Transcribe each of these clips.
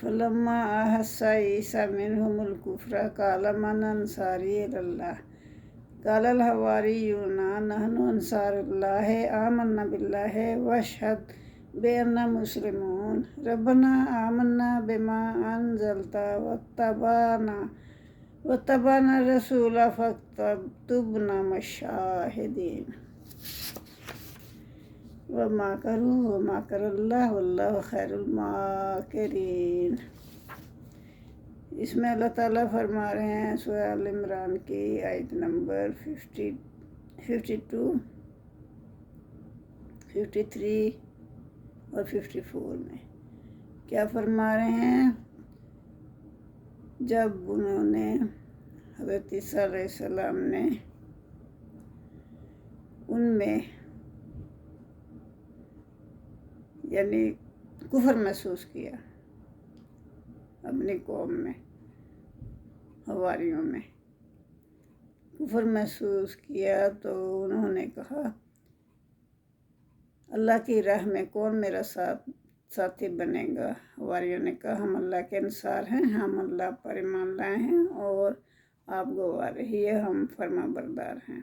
فلما أحس عيسى منهم الكفر قال من أنصاري إلى الله قال الحواريون نحن أنصار الله آمنا بالله واشهد بأننا مسلمون ربنا آمنا بما أنزلت واتبعنا الرسول فاكتبنا مع الشاهدين ومكروا ومكر الله والله خیر الماکرین۔ اس میں اللہ تعالیٰ فرما رہے ہیں سورہ آل عمران کی آیت نمبر 52، 53 اور 54 میں کیا فرما رہے ہیں؟ جب انہوں نے حضرت عیسیٰ علیہ السلام نے ان میں یعنی کفر محسوس کیا اپنی قوم میں، حواریوں میں کفر محسوس کیا، تو انہوں نے کہا اللہ کی راہ میں کون میرا ساتھی بنے گا؟ حواریوں نے کہا ہم اللہ کے انصار ہیں، ہم اللہ پر ایمان لائے ہیں اور آپ گواہ رہیے ہم فرما بردار ہیں۔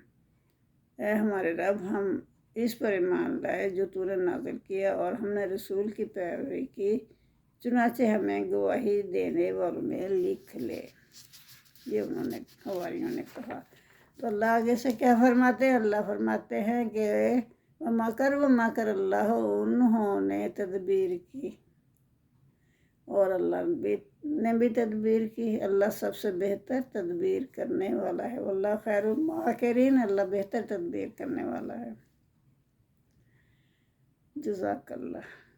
اے ہمارے رب، ہم اس پر ایمان لائے جو تو نے نازل کیا اور ہم نے رسول کی پیروی کی، چنانچہ ہمیں گواہی دینے والوں میں لکھ لے۔ یہ انہوں نے حواریوں نے کہا۔ تو اللہ آگے سے کیا فرماتے ہیں؟ اللہ فرماتے ہیں کہ وَمَكَرُوا اللہ، انہوں نے تدبیر کی اور اللہ نے بھی تدبیر کی۔ اللہ سب سے بہتر تدبیر کرنے والا ہے، واللہ خیر الماکرین، اللہ بہتر تدبیر کرنے والا ہے۔ جزاک اللہ۔